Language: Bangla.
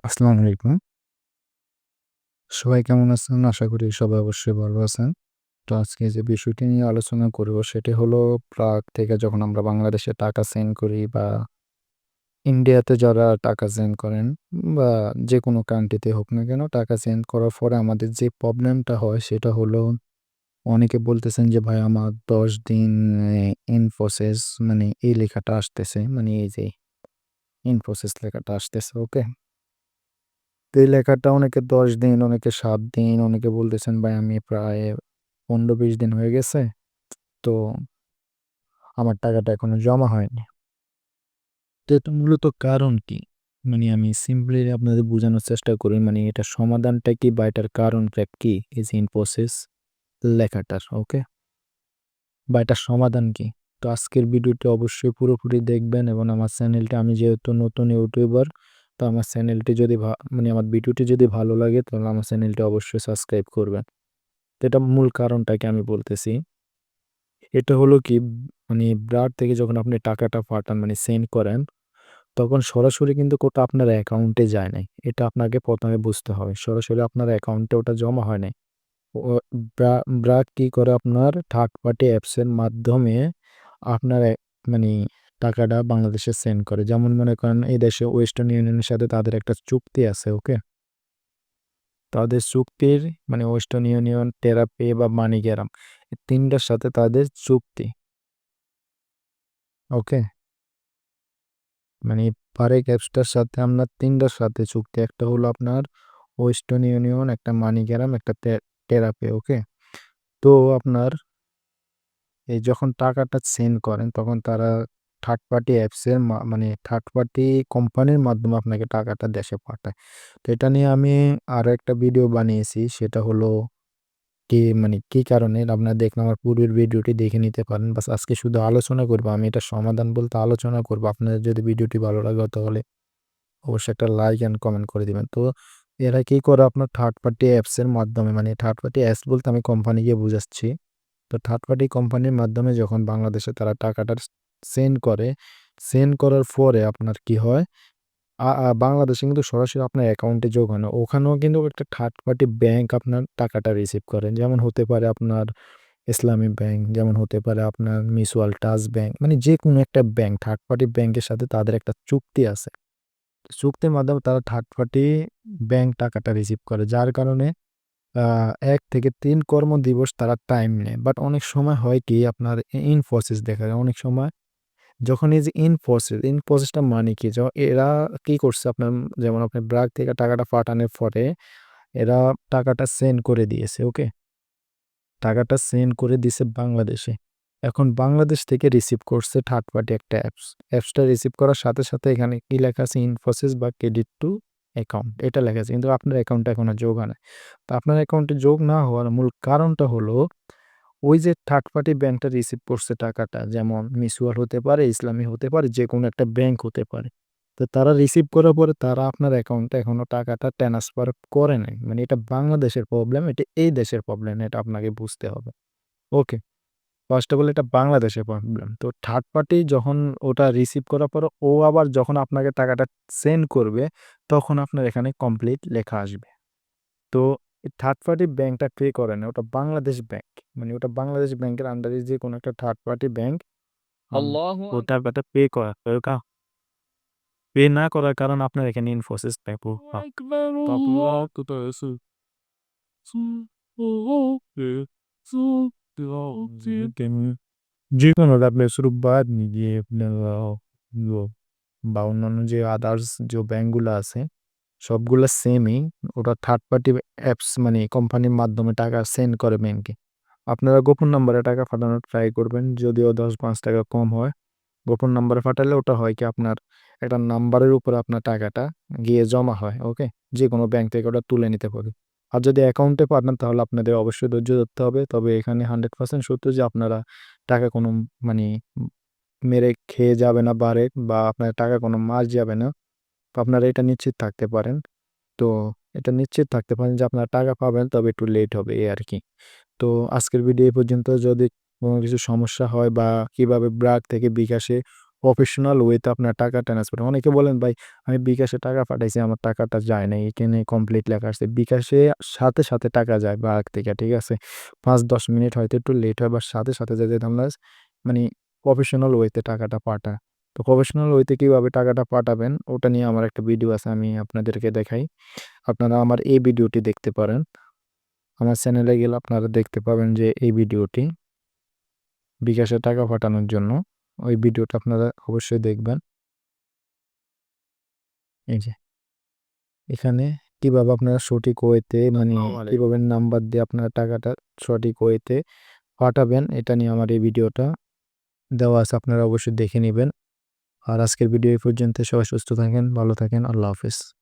আসসালামু আলাইকুম। সবাই কেমন আছেন? আশা করি সবাই অবশ্যই ভালো আছেন। তো আজকে যে বিষয়টি নিয়ে আলোচনা করব সেটি হলো প্রাগ থেকে যখন আমরা বাংলাদেশে টাকা সেন্ড করি বা ইন্ডিয়াতে যারা টাকা সেন্ড করেন বা যেকোনো কান্ট্রিতে হোক না কেন টাকা সেন্ড করার পরে আমাদের যে প্রবলেমটা হয় সেটা হলো অনেকে বলতেছেন যে ভাই আমার ১০ দিন ইন প্রসেস মানে এই লেখাটা আসতেছে। মানে এই যে ইন প্রসেস লেখাটা আসতেছে, ওকে? তো এই লেখাটা অনেকে ১০ দিন, অনেকে ৭ দিন, অনেকে বলতেছেন ভাই আমি প্রায় ১৫-২০ দিন হয়ে গেছে। তো আমার টাকাটা এখনো জমা হয়নি। তো এটা মূলত কারণ কি? মানে আমি সিম্পলি আপনাদের বোঝানোর চেষ্টা করি মানে এটার সমাধানটা কি বা এটার কারণটা কি? এই যে ইনফোসিস লেখাটার, ওকে? বা এটার সমাধান কি? তো আজকের ভিডিওটি অবশ্যই পুরোপুরি দেখবেন এবং আমার চ্যানেলটা আমি যেহেতু নতুন ইউটিউবার, তো আমার চ্যানেলটি যদি মানে আমার ভিডিওটি যদি ভালো লাগে তাহলে আমার চ্যানেলটি অবশ্যই সাবস্ক্রাইব করবেন। তো এটা মূল কারণটাকে আমি বলতেছি। এটা হলো কি মানে ব্রাড থেকে যখন আপনি টাকাটা পাঠান মানে সেন্ড করেন, তখন সরাসরি কিন্তু ওটা আপনার অ্যাকাউন্টে যায় নাই। এটা আপনাকে ১ম এ বুঝতে হবে। সরাসরি আপনার অ্যাকাউন্টে ওটা জমা হয় নাই। ও ব্রাড কি করে আপনার থার্ড পার্টি অ্যাপস এর মাধ্যমে আপনার মানে টাকাটা বাংলাদেশে সেন্ড করে। যেমন মনে করেন এই দেশে ওয়েস্টার্ন ইউনিয়নের সাথে তাদের একটা চুক্তি আছে, ওকে? তাদের চুক্তির মানে ওয়েস্টার্ন ইউনিয়ন, টেরাপে বা মানিগ্রাম এই ৩ টার সাথে তাদের চুক্তি। ওকে? মানে পারেক অ্যাপসটার সাথে আপনার ৩ টার সাথে চুক্তি। একটা হলো আপনার ওয়েস্টার্ন ইউনিয়ন, একটা মানিগ্রাম, একটা টেরাপে, ওকে? তো আপনার এই যখন টাকাটা সেন্ড করেন তখন তারা থার্ড পার্টি অ্যাপসের মানে থার্ড পার্টি কোম্পানির মাধ্যমে আপনাকে টাকাটা দেশে পাঠায়। তো এটা নিয়ে আমি আরো একটা ভিডিও বানিয়েছি। সেটা হলো মানে কি কারণে আপনারা দেখলে আমার পূর্বের ভিডিওটি দেখে নিতে পারেন। বাস আজকে শুধু আলোচনা করব। আমি এটার সমাধান বলতে আলোচনা করব। আপনাদের যদি ভিডিওটি ভালো লাগে তাহলে অবশ্যই একটা লাইক অ্যান্ড কমেন্ট করে দিবেন। তো এরা কি করে আপনার থার্ড পার্টি অ্যাপস এর মাধ্যমে মানে থার্ড পার্টি অ্যাপস বলতে আমি কোম্পানিকে বুঝাচ্ছি। তো থার্ড পার্টি কোম্পানির মাধ্যমে যখন বাংলাদেশে তারা টাকাটা সেন্ড করে, সেন্ড করার পরে আপনার কি হয়? বাংলাদেশে কিন্তু সরাসরি আপনার অ্যাকাউন্টে যোগ হয় না। ওখানেও কিন্তু একটা থার্ড পার্টি ব্যাংক আপনার টাকাটা রিসিভ করে। যেমন হতে পারে আপনার ইসলামী ব্যাংক, যেমন হতে পারে আপনার মিউচুয়াল ট্রাস্ট ব্যাংক। মানে যেকোনো একটা ব্যাংক, থার্ড পার্টি ব্যাংকের সাথে তাদের একটা চুক্তি আছে। চুক্তির মাধ্যমে তারা থার্ড পার্টি ব্যাংক টাকাটা রিসিভ করে। যার কারণে আ ১ থেকে ৩ কর্মদিবস তারা টাইম নেয়। বাট অনেক সময় হয় কি আপনার ইনফোসিস দেখা যায়। অনেক সময় যখন এই যে ইনফোসিসটা মানে কি? এরা কি করছে আপনার যেমন আপনি ব্র্যাক থেকে টাকাটা পাঠানোর পরে এরা টাকাটা সেন্ড করে দিয়েছে, ওকে? টাকাটা সেন্ড করে দিছে বাংলাদেশে। এখন বাংলাদেশ থেকে রিসিভ করছে থার্ড পার্টি একটা অ্যাপস। অ্যাপসটা রিসিভ করার সাথে, সাথে এখানে কি লেখা আছে? ইনফোসিস বা ক্রেডিট টু অ্যাকাউন্ট এটা লেখা আছে। কিন্তু আপনার অ্যাকাউন্টে এখনো যোগ হয় নাই। তো আপনার অ্যাকাউন্টে যোগ না হওয়ার মূল কারণটা হলো ওই যে থার্ড পার্টি ব্যাংকটা রিসিভ করছে টাকাটা যেমন মিউচুয়াল হতে পারে, ইসলামী হতে পারে, যেকোনো একটা ব্যাংক হতে পারে। তো তারা রিসিভ করার পরে তারা আপনার অ্যাকাউন্টে এখনো টাকাটা ট্রান্সফার করে নাই। মানে এটা বাংলাদেশের প্রবলেম, এটা এই দেশের প্রবলেম না, এটা আপনাকে বুঝতে হবে। ওকে। ফার্স্ট অফ অল এটা বাংলাদেশের প্রবলেম। তো থার্ড পার্টি যখন ওটা রিসিভ করার পরে ও আবার যখন আপনাকে টাকাটা সেন্ড করবে, তখন আপনার এখানে কমপ্লিট লেখা আসবে। তো এই থার্ড পার্টি ব্যাংকটা পে করে না। ওটা বাংলাদেশ ব্যাংক। মানে ওটা বাংলাদেশ ব্যাংকের আন্ডারে যেকোনো একটা থার্ড পার্টি ব্যাংক ও টাকাটা পে করা পে না করার কারণে আপনার এখানে ইনফোসিস পাবো যেকোনো আপনি শুধু বাদ দিয়ে বা অন্যান্য যে আদার্স যে ব্যাংকগুলো আছে সবগুলা সেমই। ওটা থার্ড পার্টি অ্যাপস মানে কোম্পানির মাধ্যমে টাকা সেন্ড করে ব্যাংকে। আপনারা গোপন নাম্বারে টাকা পাঠানোর ট্রাই করবেন। যদিও ১০-৫ টাকা কম হয়। গোপন নাম্বারে পাঠালে ওটা হয় কি আপনার একটা নাম্বারের উপরে আপনার টাকাটা গিয়ে জমা হয়, ওকে? যেকোনো ব্যাংক থেকে ওটা তুলে নিতে পারে। আর যদি অ্যাকাউন্টে পাঠান তাহলে আপনাদের অবশ্যই ধৈর্য ধরতে হবে। তবে এখানে 100% সত্য যে আপনারা টাকা কোনো মানে মেরে খেয়ে যাবে না বা আপনার টাকা কোনো মার যাবে না। তো আপনারা এটা নিশ্চিত থাকতে পারেন। তো এটা নিশ্চিত থাকতে পারেন যে আপনারা টাকা পাবেন তবে একটু লেট হবে এই আরকি। তো আজকের ভিডিও এই পর্যন্ত। যদি কোনো কিছু সমস্যা হয় বা কিভাবে ব্র্যাক থেকে বিকাশে প্রফেশনাল ওয়েতে আপনার টাকা ট্রান্সফার। অনেকে বলেন, "ভাই আমি বিকাশে টাকা পাঠাইছি, আমার টাকাটা যায় নাই।" এখানে কমপ্লিট লেখা আছে। বিকাশে সাথে, সাথে টাকা যায় ব্যাংক থেকে, ঠিক আছে? ৫-১০ মিনিট হয়তো একটু লেট হয় বাট সাথে, সাথে যায় যেটা আমরা মানি প্রফেশনাল ওয়েতে টাকাটা পাঠায়। তো প্রফেশনাল ওয়েতে কিভাবে টাকাটা পাঠাবেন ওটা নিয়ে আমার একটা ভিডিও আছে, আমি আপনাদেরকে দেখাই। আপনারা আমার এই ভিডিওটি দেখতে পারেন। আমার চ্যানেলে গেলে আপনারা দেখতে পাবেন যে এই ভিডিওটি বিকাশে টাকা পাঠানোর জন্য। ওই ভিডিওটা আপনারা অবশ্যই দেখবেন। এই যে এখানে কিভাবে আপনারা সঠিক ওয়েতে মানে কিভাবে নাম্বার দিয়ে আপনারা টাকাটা সঠিক ওয়েতে পাঠাবেন এটা নিয়ে আমার এই ভিডিওটা দেওয়া আছে। আপনারা অবশ্যই দেখে নিবেন। আর আজকের ভিডিও এই পর্যন্ত। সবাই সুস্থ থাকেন, ভালো থাকেন। আল্লাহ হাফেজ।